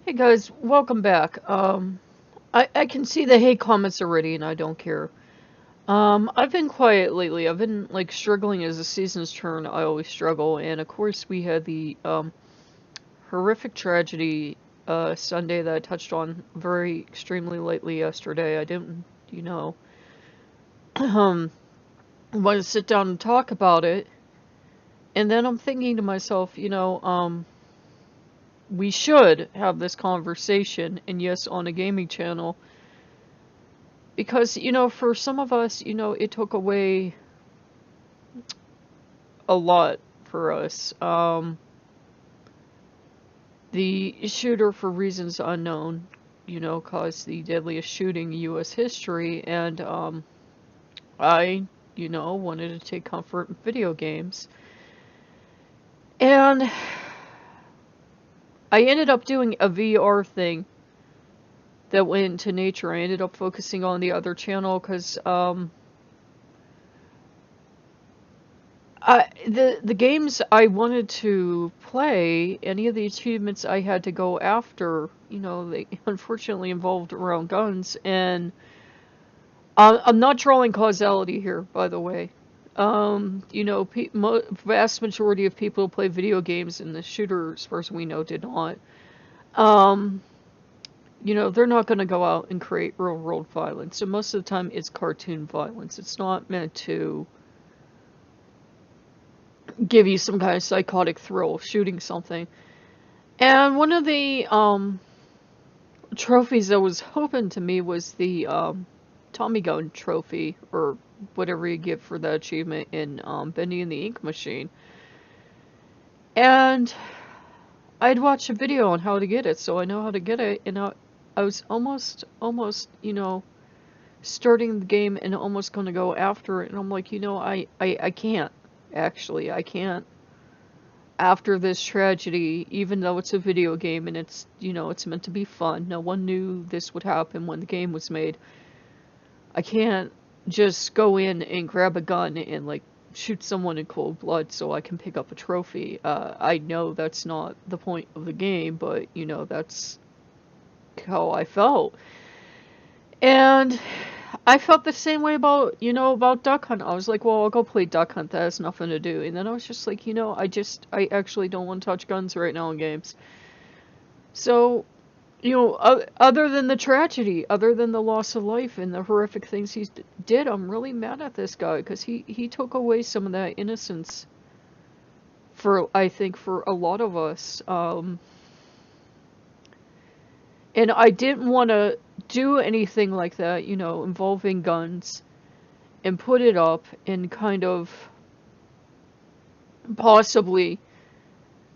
Hey guys, welcome back. I can see the hate comments already and I don't care. I've been quiet lately. I've been like struggling as the seasons turn. I always struggle. And of course we had the horrific tragedy Sunday that I touched on very extremely lately yesterday. I didn't, you know, want to sit down and talk about it. And then I'm thinking to myself, we should have this conversation, and yes, on a gaming channel. Because, for some of us, it took away a lot for us. The shooter, for reasons unknown, caused the deadliest shooting in U.S. history, and I, wanted to take comfort in video games. And I ended up doing a VR thing that went into nature. I ended up focusing on the other channel because the games I wanted to play, any of the achievements I had to go after, they unfortunately involved around guns, and I'm not drawing causality here, by the way. Vast majority of people who play video games in the shooter, as far as we know, did not. Um, they're not going to go out and create real world violence. So most of the time, it's cartoon violence. It's not meant to give you some kind of psychotic thrill shooting something. And one of the trophies that was open to me was the Tommy Gun trophy, or whatever you get for that achievement in Bendy and the Ink Machine. And I'd watched a video on how to get it, so I know how to get it. And I was almost, starting the game and almost going to go after it. And I'm like, I can't. Actually, I can't. After this tragedy, even though it's a video game and it's meant to be fun, no one knew this would happen when the game was made. I can't just go in and grab a gun and like shoot someone in cold blood so I can pick up a trophy. I know that's not the point of the game, but that's how I felt. And I felt the same way about, about Duck Hunt. I was like, well, I'll go play Duck Hunt. That has nothing to do. And then I was just like, I actually don't want to touch guns right now in games. So, other than the tragedy, other than the loss of life and the horrific things he did, I'm really mad at this guy because he took away some of that innocence I think, for a lot of us. And I didn't want to do anything like that, involving guns, and put it up and kind of possibly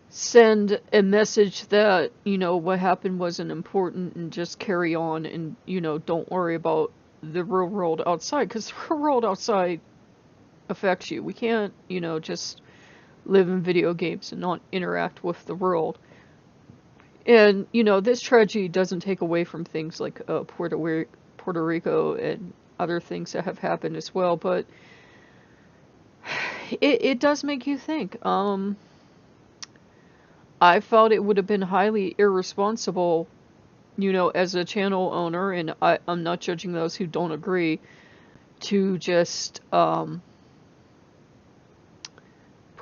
send a message that, what happened wasn't important and just carry on and, don't worry about the real world outside, because the real world outside affects you. We can't, just live in video games and not interact with the world. And, this tragedy doesn't take away from things like Puerto Rico and other things that have happened as well, but it does make you think. I felt it would have been highly irresponsible, as a channel owner, and I'm not judging those who don't agree, to just put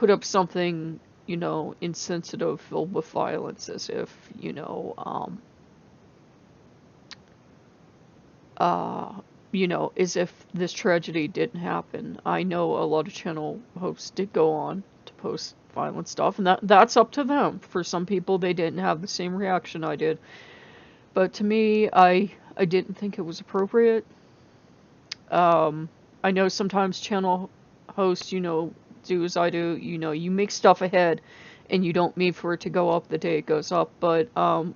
up something, insensitive, filled with violence, as if, uh, as if this tragedy didn't happen. I know a lot of channel hosts did go on to post violent stuff, and that's up to them. For some people, they didn't have the same reaction I did. But to me, I didn't think it was appropriate. I know sometimes channel hosts, do as I do, you make stuff ahead and you don't mean for it to go up the day it goes up. But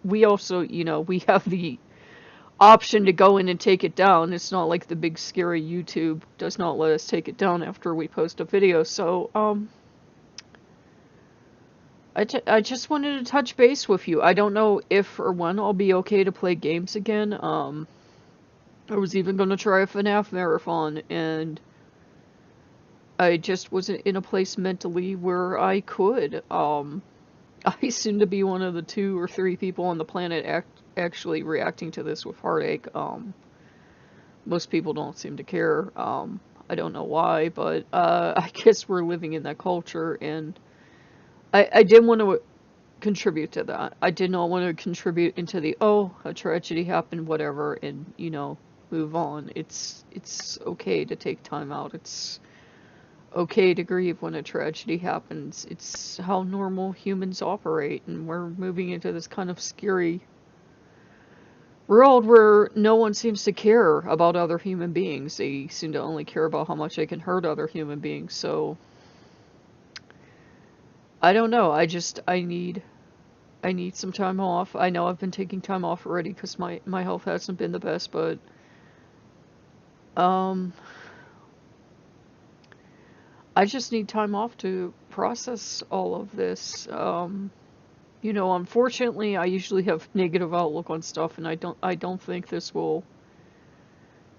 we also, we have the option to go in and take it down. It's not like the big scary YouTube does not let us take it down after we post a video. So I just wanted to touch base with you. I don't know if or when I'll be okay to play games again. I was even going to try a FNAF marathon, and I just wasn't in a place mentally where I could. I seem to be one of the 2 or 3 people on the planet actually reacting to this with heartache. Most people don't seem to care. I don't know why, but I guess we're living in that culture, and I didn't want to contribute to that. I did not want to contribute into the, oh, a tragedy happened, whatever, and move on. It's okay to take time out. It's okay to grieve when a tragedy happens. It's how normal humans operate, and we're moving into this kind of scary world where no one seems to care about other human beings. They seem to only care about how much they can hurt other human beings. So I don't know. I need some time off. I know I've been taking time off already because my health hasn't been the best, but um I just need time off to process all of this. Unfortunately, I usually have negative outlook on stuff, and I don't think this will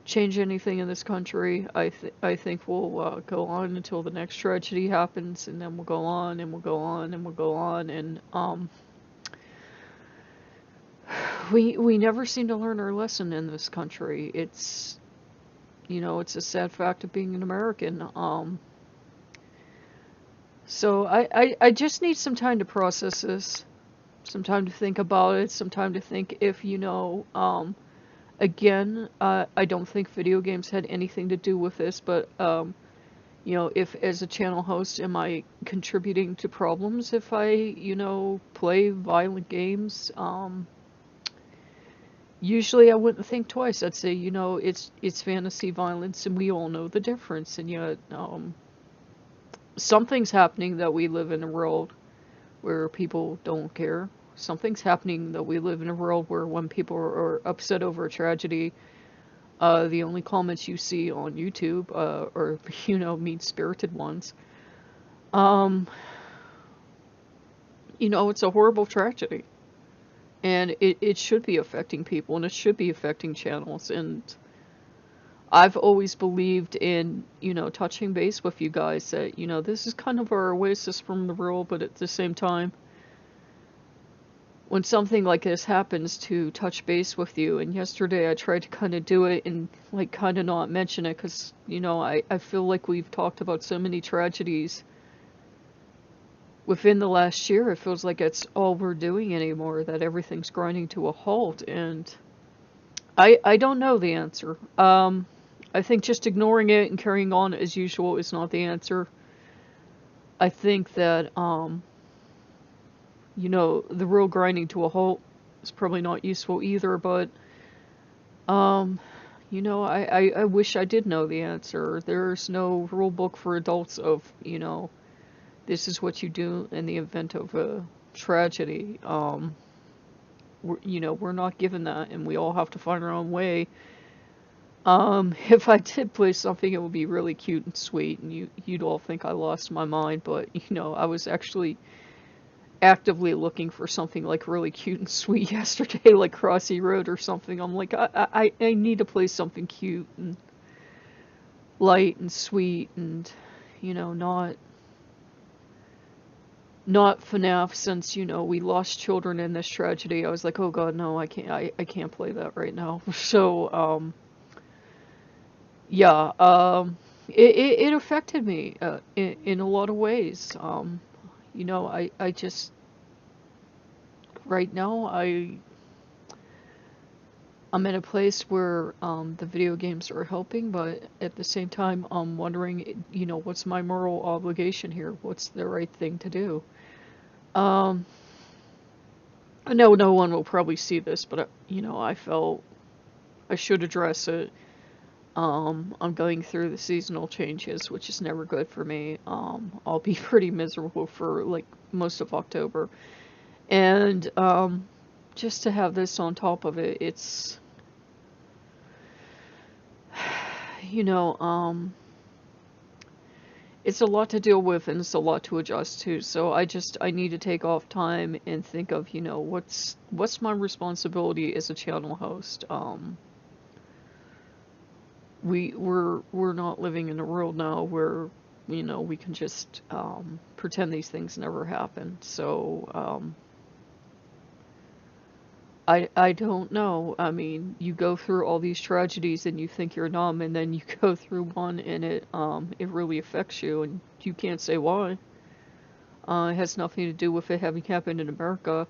change anything in this country. I think we'll go on until the next tragedy happens, and then we'll go on and we'll go on and we'll go on, and we never seem to learn our lesson in this country. It's a sad fact of being an American. So I just need some time to process this, some time to think about it, some time to think if, again, I don't think video games had anything to do with this, but, if as a channel host, am I contributing to problems if I, play violent games? Usually I wouldn't think twice. I'd say, it's fantasy violence and we all know the difference, and yet, something's happening that we live in a world where people don't care. Something's happening that we live in a world where when people are upset over a tragedy, the only comments you see on YouTube are, mean-spirited ones. Um, it's a horrible tragedy. And it should be affecting people, and it should be affecting channels. And I've always believed in, touching base with you guys that, this is kind of our oasis from the world, but at the same time, when something like this happens, to touch base with you. And yesterday I tried to kind of do it and like kind of not mention it because, I feel like we've talked about so many tragedies within the last year. It feels like it's all we're doing anymore, that everything's grinding to a halt. And I don't know the answer. I think just ignoring it and carrying on as usual is not the answer. I think that, the real grinding to a halt is probably not useful either, but, I wish I did know the answer. There's no rule book for adults of, this is what you do in the event of a tragedy. We're not given that, and we all have to find our own way. If I did play something, it would be really cute and sweet, and you'd all think I lost my mind, but, I was actually actively looking for something like really cute and sweet yesterday, like Crossy Road or something. I'm like, I need to play something cute and light and sweet and, not FNAF, since, we lost children in this tragedy. I was like, oh god, no, I can't play that right now. So, yeah, it affected me, in a lot of ways. I just, right now, I'm in a place where, the video games are helping, but at the same time, I'm wondering, what's my moral obligation here? What's the right thing to do? I know no one will probably see this, but, I felt I should address it. I'm going through the seasonal changes, which is never good for me. I'll be pretty miserable for, like, most of October. And, just to have this on top of it, it's, it's a lot to deal with, and it's a lot to adjust to. So I need to take off time and think of, what's my responsibility as a channel host. We're not living in a world now where, you know, we can just pretend these things never happened. So I don't know. I mean, you go through all these tragedies and you think you're numb, and then you go through one and it really affects you, and you can't say why. It has nothing to do with it having happened in America.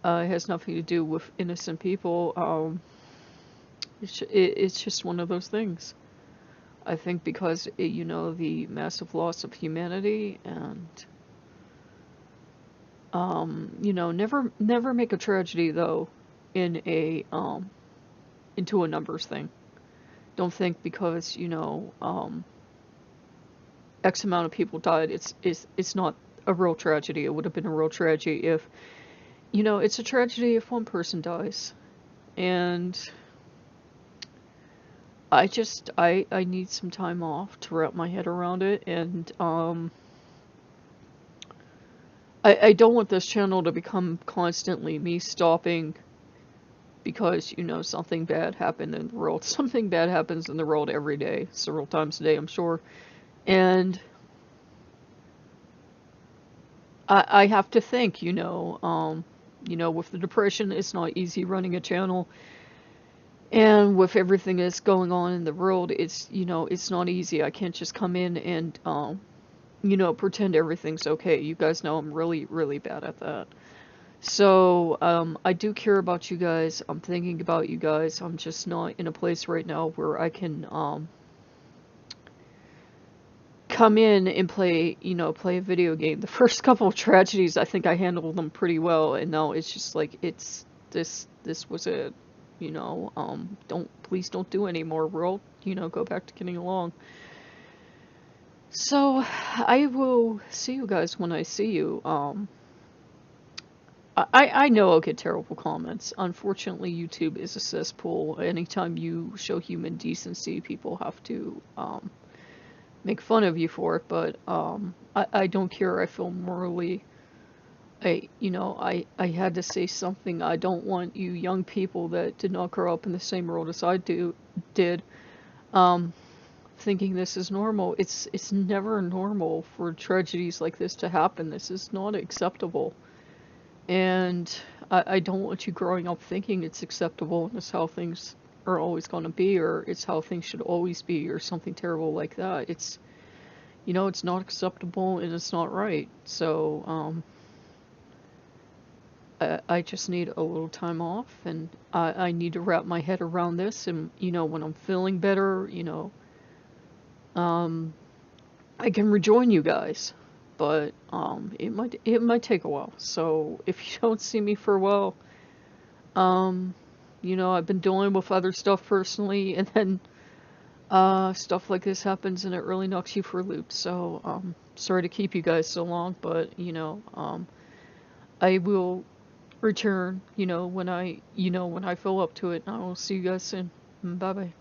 It has nothing to do with innocent people. It's just one of those things. I think because you know, the massive loss of humanity, and you know, never make a tragedy though in a into a numbers thing. Don't think because, you know, X amount of people died, it's not a real tragedy. It would have been a real tragedy if, you know, it's a tragedy if one person dies. And I need some time off to wrap my head around it, and I don't want this channel to become constantly me stopping because, you know, something bad happened in the world. Something bad happens in the world every day, several times a day, I'm sure. And I have to think, you know, with the depression, it's not easy running a channel. And with everything that's going on in the world, it's, you know, it's not easy. I can't just come in and, you know, pretend everything's okay. You guys know I'm really, really bad at that. So, I do care about you guys. I'm thinking about you guys. I'm just not in a place right now where I can, come in and play, you know, play a video game. The first couple of tragedies, I think I handled them pretty well, and now it's just like, this was it. You know, please don't do any more, world. You know, go back to getting along. So, I will see you guys when I see you. I know I'll get terrible comments. Unfortunately, YouTube is a cesspool. Anytime you show human decency, people have to, make fun of you for it, but, I don't care. I feel morally, you know, I had to say something. I don't want you young people that did not grow up in the same world as I did, um, thinking this is normal. It's never normal for tragedies like this to happen. This is not acceptable. And I don't want you growing up thinking it's acceptable and it's how things are always going to be, or it's how things should always be, or something terrible like that. It's, you know, it's not acceptable and it's not right. So, I just need a little time off, and I need to wrap my head around this. And, you know, when I'm feeling better, you know, I can rejoin you guys. But it might take a while. So if you don't see me for a while, you know, I've been dealing with other stuff personally, and then stuff like this happens and it really knocks you for a loop. So sorry to keep you guys so long, but, you know, I will return, you know, when I feel up to it. And I will see you guys soon. Bye bye.